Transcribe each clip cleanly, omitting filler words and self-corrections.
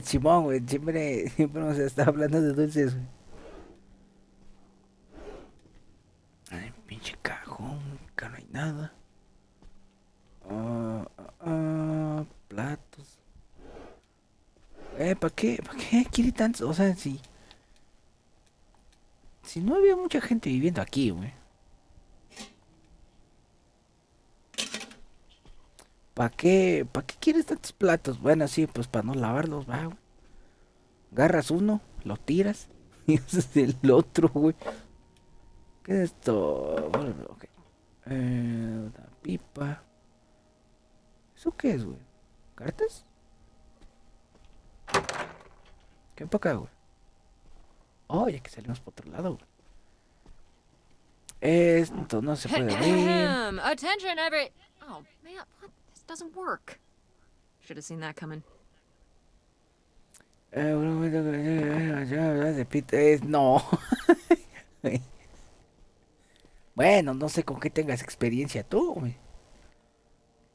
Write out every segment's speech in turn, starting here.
Simón, güey, siempre nos está hablando de dulces, güey. Ay, pinche cajón, acá no hay nada. Platos. ¿Para qué? ¿Para qué quiere tantos? O sea, si no había mucha gente viviendo aquí, güey. ¿Para qué quieres tantos platos? Bueno, sí, pues para no lavarlos, va, güey. Agarras uno, lo tiras y usas el otro, güey. ¿Qué es esto? Bueno, ok. Una pipa. ¿Eso qué es, güey? ¿Cartas? ¿Qué para acá, güey? Oh, ya que salimos por otro lado, güey. Esto no se puede abrir. Attention, every. Oh man, what? This doesn't work. Should have seen that coming. No. Bueno, no sé con qué tengas experiencia tú, güey.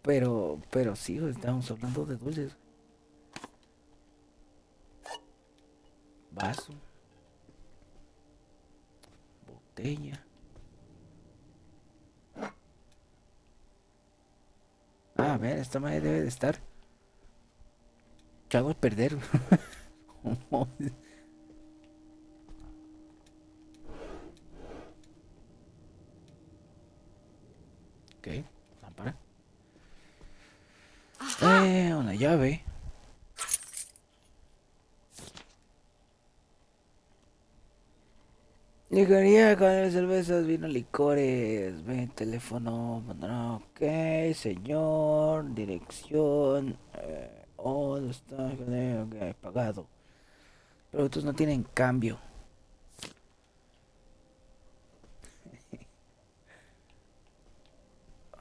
Pero sí, güey, estamos hablando de dulces. Vaso, botella. A ver, esta madre debe de estar echado a perder. Ok, lámpara. Aha! Una llave. Licorería con cervezas, vino, licores, teléfono, no, ok, señor, dirección, ¿dónde está? Ok, pagado. Productos no tienen cambio.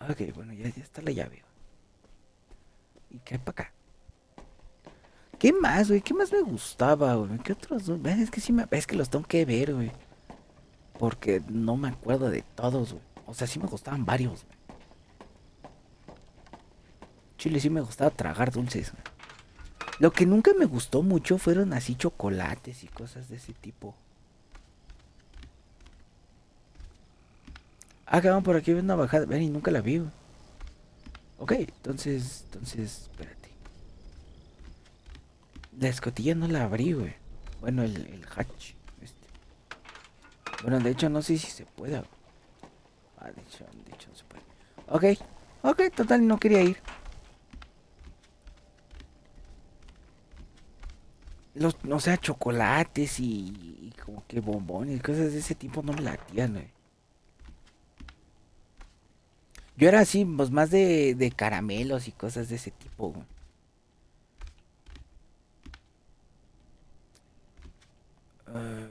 Ok, bueno, ya está la llave. ¿Y qué hay para acá? ¿Qué más, güey? ¿Qué más me gustaba, güey? ¿Qué otros? Es que es que los tengo que ver, güey. Porque no me acuerdo de todos, güey. O sea, sí me gustaban varios, güey. Chile, sí me gustaba tragar dulces, güey. Lo que nunca me gustó mucho fueron así chocolates y cosas de ese tipo. Ah, cabrón, por aquí hay una bajada. Ven, y nunca la vi, güey. Ok, espérate. La escotilla no la abrí, güey. Bueno, el hatch. Este. Bueno, de hecho, no sé si se puede. De hecho no se puede. Ok, total, no quería ir. O sea, chocolates y como que bombones, cosas de ese tipo no me latían, güey. Yo era así, pues más de caramelos y cosas de ese tipo, güey. Ah,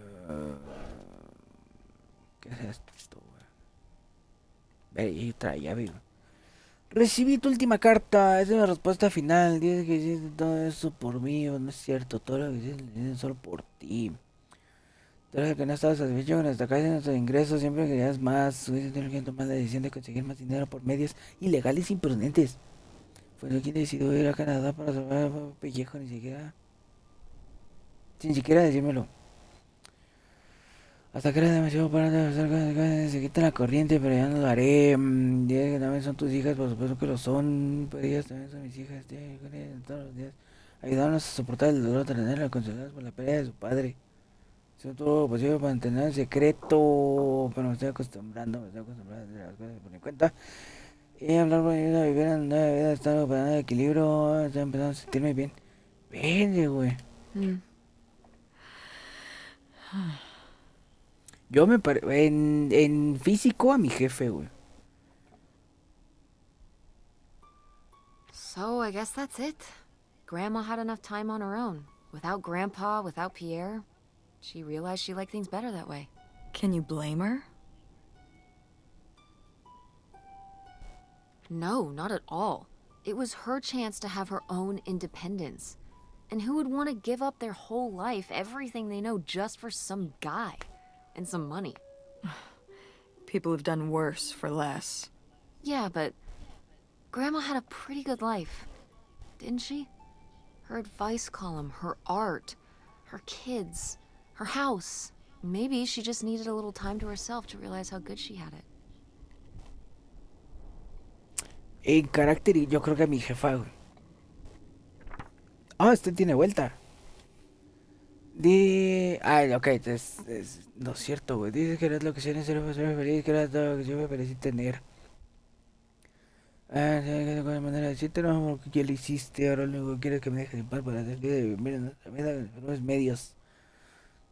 ¿Qué es esto, güey? Ve, ahí trae llave, güey. Recibí tu última carta, es una respuesta final. Dices que hiciste todo eso por mí, o no es cierto, todo lo que hiciste lo hiciste solo por ti. Tú eres el que no estabas satisfecho con esta casa y nuestros ingresos, siempre querías más. Fuiste el que tomó la decisión de conseguir más dinero por medios ilegales e imprudentes. Fue el quien decidió ir a Canadá para salvar a pellejo, sin siquiera decírmelo. Hasta que era demasiado para se quita la corriente, pero ya no lo haré. Dices que también son tus hijas, por supuesto que lo son. Pero ellas también son mis hijas. Todos los días. Ayudarnos a soportar el dolor, tenerla consoladas por la pérdida de su padre. Hizo todo lo posible para mantener el secreto, pero me estoy acostumbrando a hacer las cosas por mi cuenta. Y hablar con ayuda a vivir en una vida, estar recuperando el equilibrio, estoy empezando a sentirme bien. Vende, güey. Hmm. Yo me pare... en físico a mi jefe, güey. So I guess that's it. Grandma had enough time on her own. Without Grandpa, without Pierre. She realized she liked things better that way. Can you blame her? No, not at all. It was her chance to have her own independence. And who would want to give up their whole life, everything they know, just for some guy? And some money. People have done worse for less. Yeah, but Grandma had a pretty good life, didn't she? Her advice column, her art, her kids, her house. Maybe she just needed a little time to herself to realize how good she had it. En carácter, y yo creo que mi jefa, güey. Ah, este tiene vuelta. Ay, ok, no es cierto, güey. Dice que eres lo que sea necesario para ser feliz, que era todo lo que yo me merecí tener. Ah, sí, que de manera de decirte, no, porque ya lo hiciste, ahora lo único que quieres es que me dejes en paz para hacer vida de vivir en nuestra vida, los medios.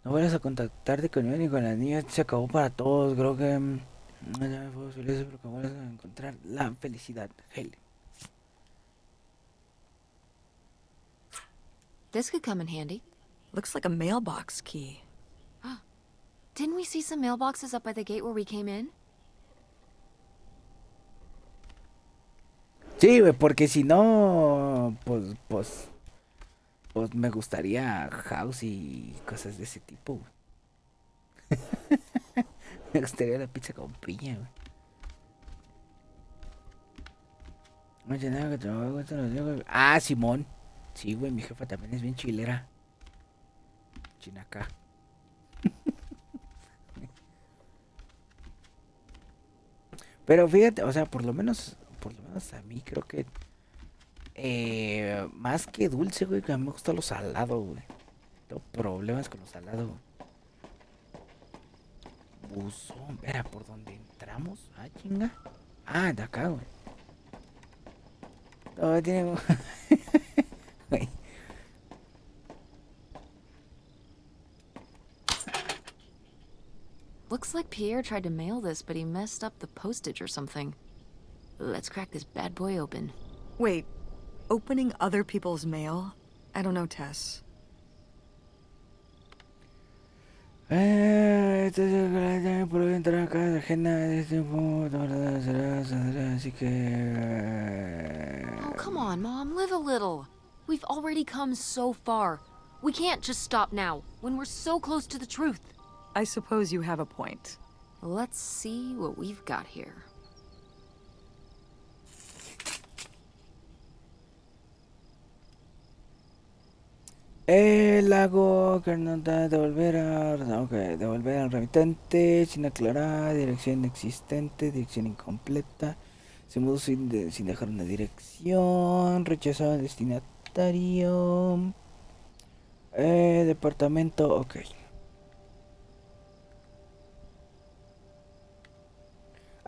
No vuelvas a contactarte conmigo ni con las niñas, se acabó para todos, creo que... no, ya me fue feliz porque vuelves a encontrar la felicidad, Hale. This could come in handy. Looks like a mailbox key. Didn't we see some mailboxes up by the gate where we came in? Sí, güey, porque si no, pues me gustaría house y cosas de ese tipo, güey. Me gustaría la pizza con piña, güey. Oye, nada que te me gustan los niños, güey. Ah, Simón. Sí, güey, mi jefa también es bien chilera. Chinaca. Pero fíjate, o sea, por lo menos a mí creo que más que dulce, güey, que a mí me gusta lo salado, güey. Tengo problemas con lo salado, güey. Buzón, era por donde entramos. Ah, chinga. Ah, de acá, güey. No, tiene. Güey. Looks like Pierre tried to mail this, but he messed up the postage or something. Let's crack this bad boy open. Wait, opening other people's mail? I don't know, Tess. Esto es por entrar acá de agenda de este punto, así que. Oh, come on, Mom, live a little. We've already come so far. We can't just stop now, when we're so close to the truth. I suppose you have a point. Let's see what we've got here. El lago que no da devolver al remitente sin aclarar, dirección inexistente, dirección incompleta, se mudó sin dejar una dirección, rechazado al destinatario, departamento, ok.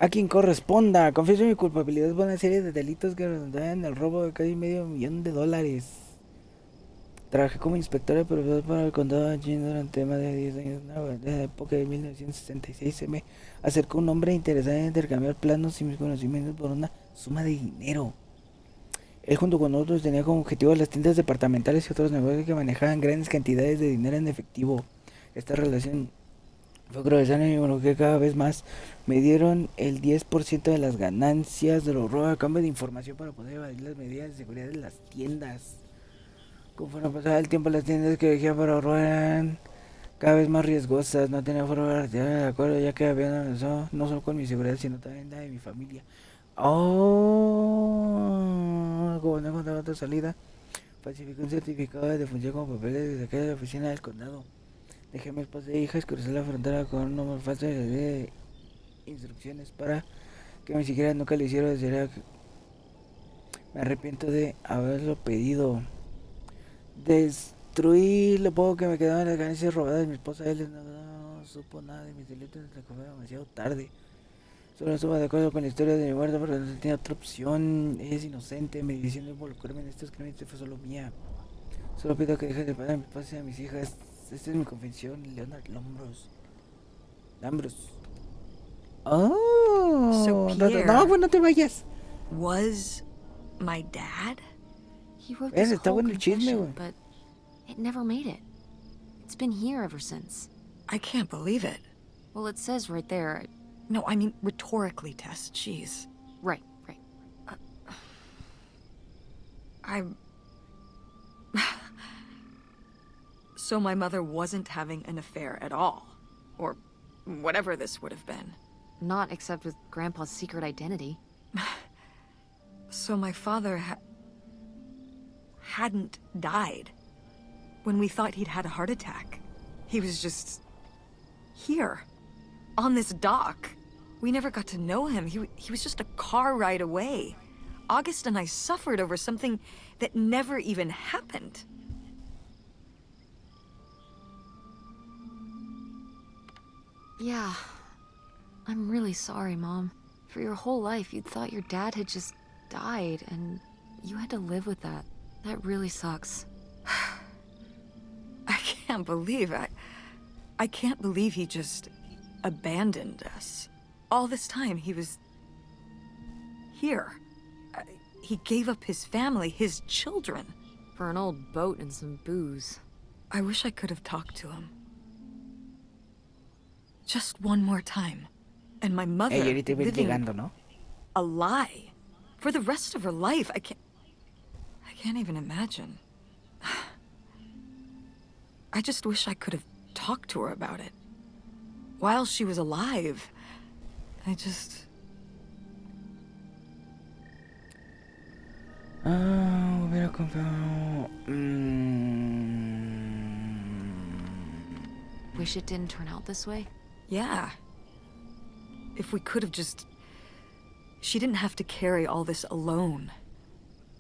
A quien corresponda, confieso mi culpabilidad por una serie de delitos que resultaron en el robo de casi $500,000. Trabajé como inspectora de propiedad para el condado de Jean durante más de 10 años. En la época de 1966 se me acercó un hombre interesado en intercambiar planos y mis conocimientos por una suma de dinero. Él junto con otros tenía como objetivo las tiendas departamentales y otros negocios que manejaban grandes cantidades de dinero en efectivo. Esta relación fue progresando y me involucré cada vez más. Me dieron el 10% de las ganancias de los robos a cambio de información para poder evadir las medidas de seguridad de las tiendas. Conforme pasaba el tiempo, las tiendas que elegía para robar eran cada vez más riesgosas. No tenía forma de retirarme de acuerdo, ya que había amenazado no solo con mi seguridad, sino también la de mi familia. Oh, como no encontraba otra salida, falsificé un certificado de defunción con papeles desde aquella oficina del condado. Dejé a mi esposa e hijas cruzar la frontera con un número falso y les di instrucciones para que ni siquiera nunca lo hicieron. Me arrepiento de haberlo pedido. Destruí lo poco que me quedaba en las ganancias robadas de mi esposa. Él no supo nada de mis delitos hasta que fue demasiado tarde. Solo estuvo de acuerdo con la historia de mi muerte porque no tenía otra opción. Ella es inocente. Mi decisión de involucrarme en estos crímenes fue solo mía. Solo pido que dejes de pagar a mi esposa y a mis hijas. Esta es mi confesión, Leonard Lambros. Oh, So Pierre no, bueno, no te vayas. was my dad? He wrote this Está whole bueno el chisme, confession, güey. but it never made it. It's been here ever since. I can't believe it. Well, it says right there. No, I mean rhetorically, Tess. Jeez. Right. I'm... So my mother wasn't having an affair at all. Or whatever this would have been. Not except with Grandpa's secret identity. So my father hadn't died. When we thought he'd had a heart attack, he was just here, on this dock. We never got to know him. He was just a car ride away. August and I suffered over something that never even happened. Yeah. I'm really sorry, Mom. For your whole life, you'd thought your dad had just died, and you had to live with that. That really sucks. I can't believe I can't believe he just abandoned us. All this time, he was here. He gave up his family, his children. For an old boat and some booze. I wish I could have talked to him. Just one more time. And my mother Y ahorita iba living llegando, ¿no? a lie for the rest of her life. I can't even imagine. I just wish I could have talked to her about it. While she was alive. Hubiera confiado. Wish it didn't turn out this way? Yeah. If we could have just... She didn't have to carry all this alone.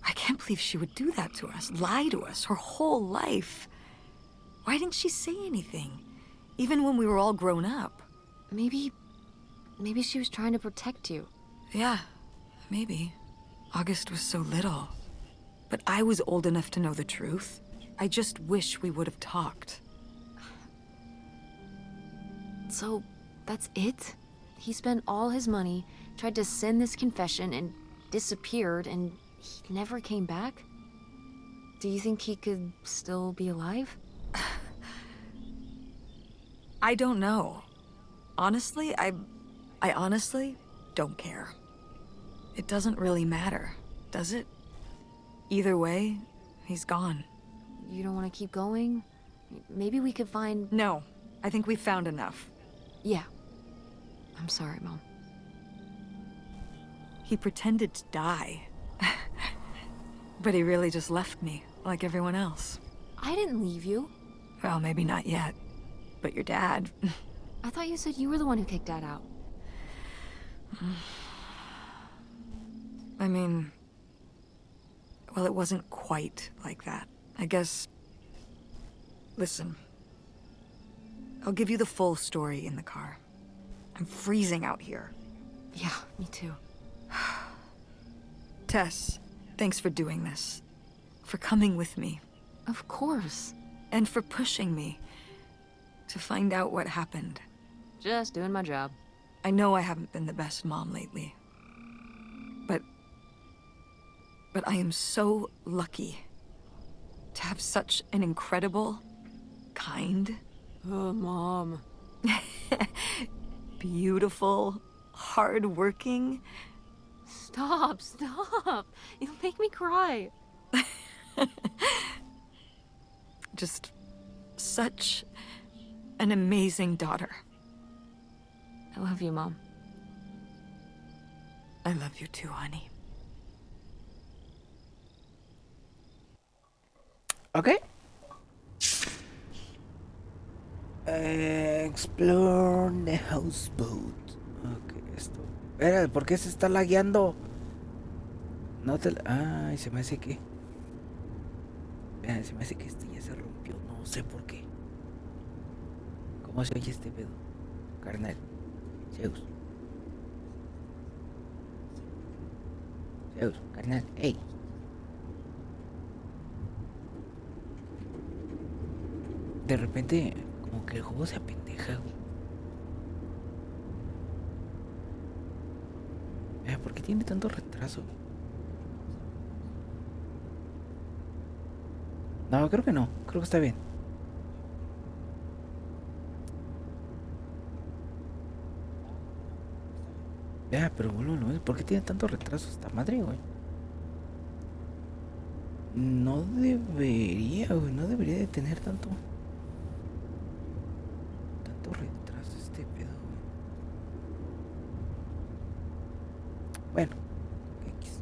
I can't believe she would do that to us, lie to us, her whole life. Why didn't she say anything? Even when we were all grown up. Maybe she was trying to protect you. Yeah, maybe. August was so little. But I was old enough to know the truth. I just wish we would have talked. So, that's it? He spent all his money, tried to send this confession, and disappeared, and he never came back? Do you think he could still be alive? I don't know. Honestly, I honestly don't care. It doesn't really matter, does it? Either way, he's gone. You don't want to keep going? Maybe we could find... No, I think we've found enough. Yeah. I'm sorry, Mom. He pretended to die. But he really just left me, like everyone else. I didn't leave you. Well, maybe not yet. But your dad... I thought you said you were the one who kicked Dad out. I mean... Well, it wasn't quite like that. I guess... Listen. I'll give you the full story in the car. I'm freezing out here. Yeah, me too. Tess, thanks for doing this. For coming with me. Of course. And for pushing me to find out what happened. Just doing my job. I know I haven't been the best mom lately. But I am so lucky to have such an incredible, kind, Oh, Mom. beautiful, hardworking... Stop. You'll make me cry. Just such an amazing daughter. I love you, Mom. I love you too, honey. Ok. Explore the houseboat. Ok, esto. Espera, ¿por qué se está lagueando? No te... Ay, se me hace que... Se me hace que esto ya se rompió. No sé por qué. ¿Cómo se oye este pedo? Carnal. ZeuZ. ZeuZ, carnal. Ey. De repente, como que el juego se apendeja, güey. ¿Por qué tiene tanto retraso? No, creo que no. Creo que está bien. Pero boludo, ¿por qué tiene tanto retraso esta madre, güey? No debería, güey. No debería de tener tanto retraso este pedo, güey. Bueno, X.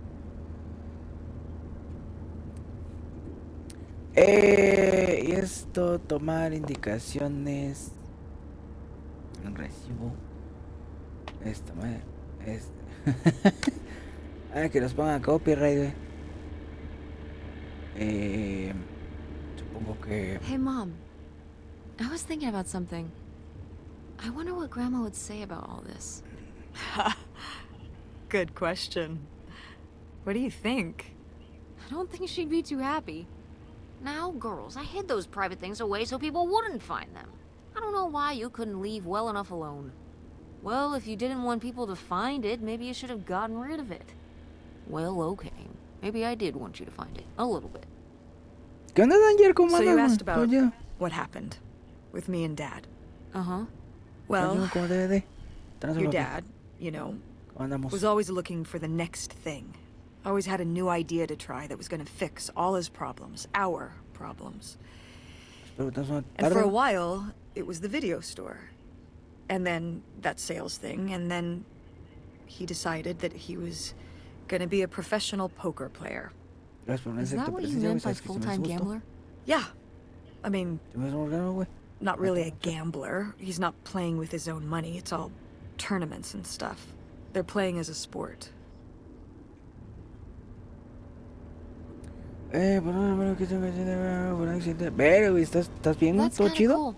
Y esto, tomar indicaciones. Un recibo. Esto, madre. Esto. Que nos pongan copyright, güey. Supongo que. Hey, Mom. I was thinking about something. I wonder what Grandma would say about all this. Good question. What do you think? I don't think she'd be too happy. Now, girls, I hid those private things away so people wouldn't find them. I don't know why you couldn't leave well enough alone. Well, if you didn't want people to find it, maybe you should have gotten rid of it. Well, okay. Maybe I did want you to find it. A little bit. ¿Qué onda, Danger? ¿Cómo So you andas, asked güey? about Oye, what happened with me and Dad. Uh-huh. Well, oye, ¿cómo debe de? Transa, your papi. dad, you know, ¿Cómo andamos? was always looking for the next thing. Always had a new idea to try that was going to fix all his problems, our problems. Espero que tengas una And for a tarde. while, it was the video store. And then that sales thing, and then he decided that he was going to be a professional poker player. Gracias por Is unirse a that tu what you presencia, meant güey. by Sabes que se me full-time hace gusto. gambler? Yeah. I mean, Se me hace un organo, güey. not really a gambler. He's not playing with his own money. It's all tournaments and stuff. They're playing as a sport. Bueno, que tengo por accidente. Pero, güey, ¿estás bien? That's ¿Todo kind of chido? cool.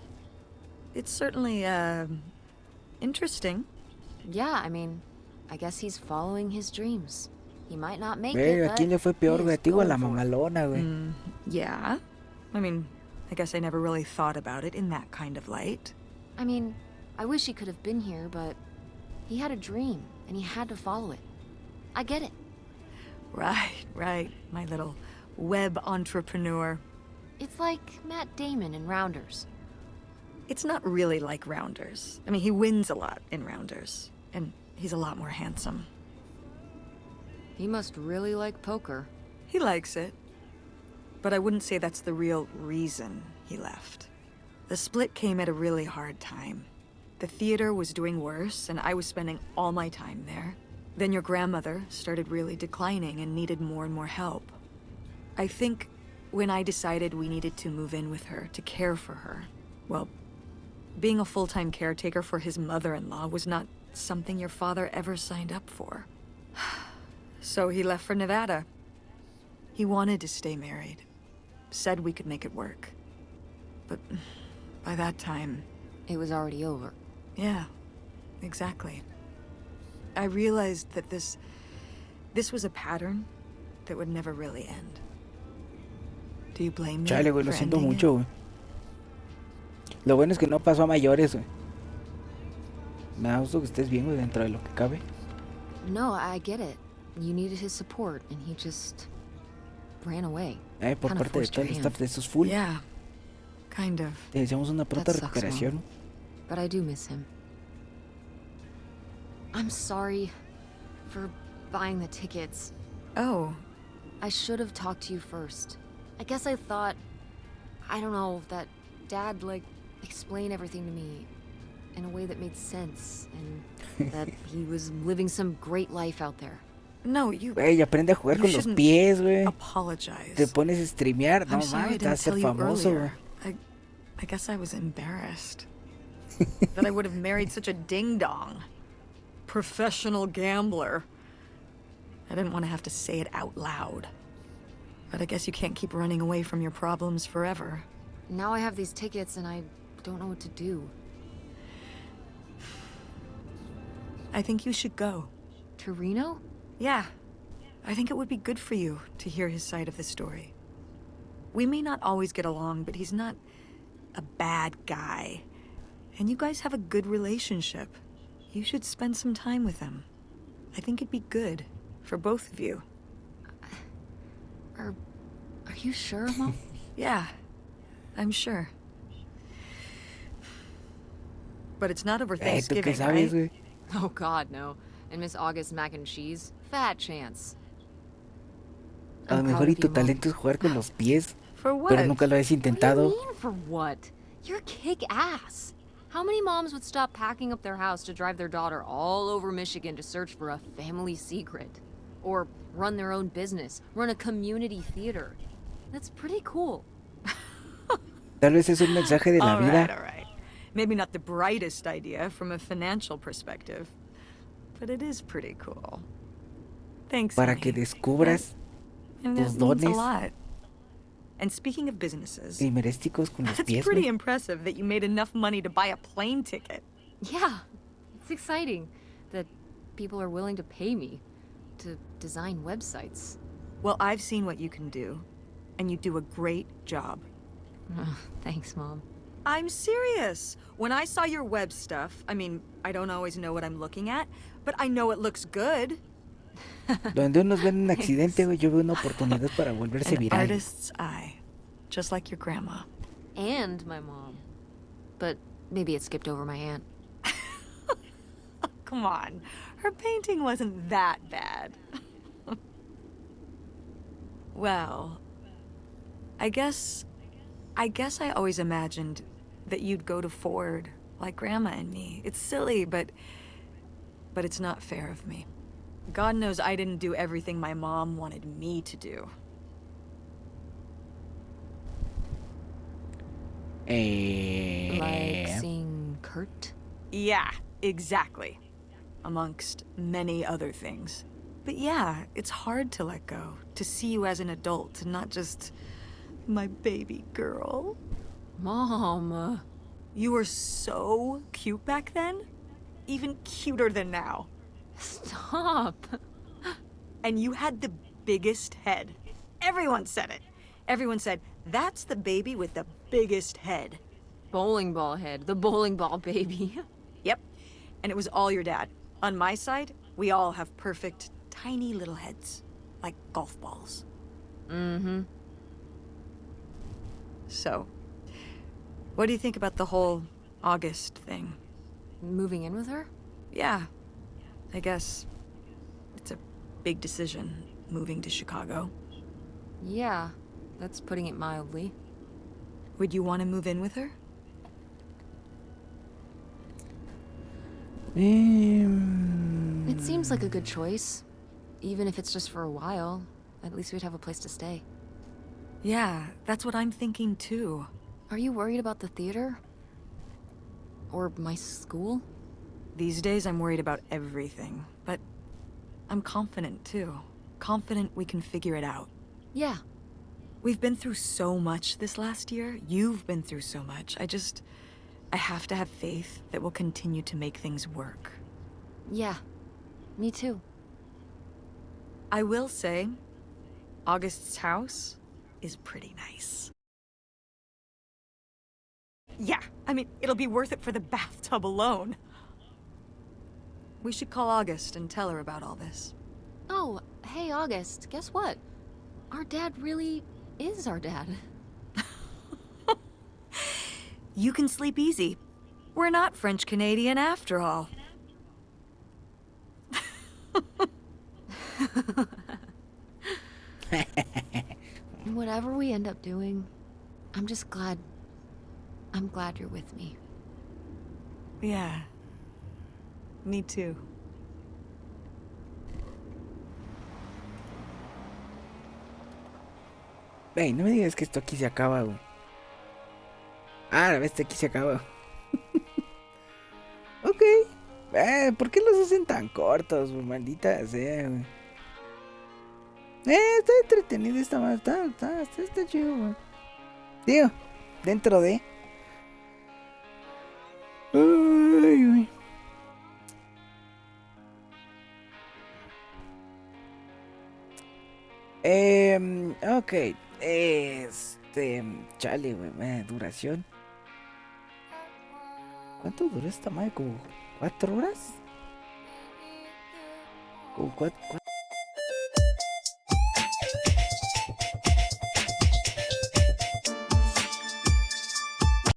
It's certainly, interesting. Yeah, I mean, I guess he's following his dreams. He might not make Pero, it, ¿a quién but le fue peor, he güey? is A ti o a la going for it. mamalona, güey. Yeah. I mean, I guess I never really thought about it in that kind of light. I mean, I wish he could have been here, but he had a dream, and he had to follow it. I get it. Right. My little web entrepreneur. It's like Matt Damon in Rounders. It's not really like Rounders. I mean, he wins a lot in Rounders. And he's a lot more handsome. He must really like poker. He likes it. But I wouldn't say that's the real reason he left. The split came at a really hard time. The theater was doing worse, and I was spending all my time there. Then your grandmother started really declining and needed more and more help. I think when I decided we needed to move in with her to care for her, well, being a full-time caretaker for his mother-in-law was not something your father ever signed up for. So he left for Nevada. He wanted to stay married. Said we could make it work. But by that time, It was already over. yeah, exactly. I realized that this was a pattern that would never really end. Do you blame me Chale, güey, lo for siento ending mucho, güey. Lo bueno es que no pasó a mayores, güey. Me da gusto que estés bien, güey, dentro de lo que cabe. No, I get it. You needed his support, and he just ran away. Por Kind of parte de forced todo your el hand. staff de esos full. Yeah, kind of. Te deseamos una pronta That sucks, recuperación. But I do miss him. I'm sorry for buying the tickets. Oh, I should have talked to you first. I guess I thought, I don't know, that Dad, explain everything to me in a way that made sense, and that he was living some great life out there. no, you Güey, aprende a jugar You con los shouldn't pies, güey. apologize. Te pones a streamear. No I'm sorry I mames, te didn't vas a ser tell you famoso, güey. earlier. I guess I was embarrassed that I would have married such a ding-dong. Professional gambler. I didn't want to have to say it out loud. But I guess you can't keep running away from your problems forever. Now I have these tickets, and I don't know what to do. I think you should go. To Reno? Yeah. I think it would be good for you to hear his side of the story. We may not always get along, but he's not a bad guy. And you guys have a good relationship. You should spend some time with him. I think it'd be good for both of you. Are you sure, Mom? Yeah, I'm sure. But it's not over ¿Tú qué Thanksgiving, sabes, right? güey? Oh, God, no. And Miss August mac and cheese? Fat chance. A lo I'm mejor proud y of tu you, Mom. talento es jugar con los pies, For what? pero nunca lo has What do intentado. you mean for what? You're kick-ass. How many moms would stop packing up their house to drive their daughter all over Michigan to search for a family secret? Or run their own business, run a community theater? That's pretty cool. Tal vez es un mensaje de la All right, vida all right. Maybe not the brightest idea from a financial perspective, but it is pretty cool. Thanks, para que honey. descubras And tus it means a dones lot. And speaking of businesses, primerísticos con los it's pies, pretty güey. impressive that you made enough money to buy a plane ticket. Yeah, it's exciting that people are willing to pay me to design websites. Well, I've seen what you can do, and you do a great job. Thanks, Mom. I'm serious. When I saw your web stuff, I mean, I don't always know what I'm looking at, but I know it looks good. Donde unos ven un accidente, güey, yo veo una oportunidad para volverse An viral. artist's eye, just like your grandma. And my mom. But maybe it skipped over my aunt. Come on, her painting wasn't that bad. Well, I guess I always imagined that you'd go to Ford like Grandma and me. It's silly, but it's not fair of me. God knows I didn't do everything my mom wanted me to do. Like seeing Kurt? Yeah, exactly. Amongst many other things. But yeah, it's hard to let go, to see you as an adult, and not just my baby girl. Mom. You were so cute back then. Even cuter than now. Stop. And you had the biggest head. Everyone said it. Everyone said, that's the baby with the biggest head. Bowling ball head. The bowling ball baby. Yep. And it was all your dad. On my side, we all have perfect, tiny little heads. Like golf balls. Mm-hmm. So, what do you think about the whole August thing? Moving in with her? Yeah. I guess it's a big decision, moving to Chicago. Yeah, that's putting it mildly. Would you want to move in with her? It seems like a good choice. Even if it's just for a while, at least we'd have a place to stay. Yeah, that's what I'm thinking too. Are you worried about the theater? Or my school? These days I'm worried about everything, but I'm confident too. Confident we can figure it out. Yeah. We've been through so much this last year. You've been through so much. I have to have faith that we'll continue to make things work. Yeah. Me too. I will say, August's house is pretty nice. Yeah, I mean, it'll be worth it for the bathtub alone. We should call August and tell her about all this. Oh, hey, August, guess what? Our dad really is our dad. You can sleep easy. We're not French-Canadian after all. Whatever we end up doing, I'm glad you're with me. Yeah. Me too. Ey, no me digas que esto aquí se acaba, güey. Ah, la vez aquí se acaba. Ok. ¿Por qué los hacen tan cortos, güey? Maldita sea, güey. Está entretenido esta más. Está chido, güey. Digo, dentro de. Ay, güey. Ok. Chale, güey. Duración. ¿Cuánto duró esta madre? ¿Como 4 horas? Como 4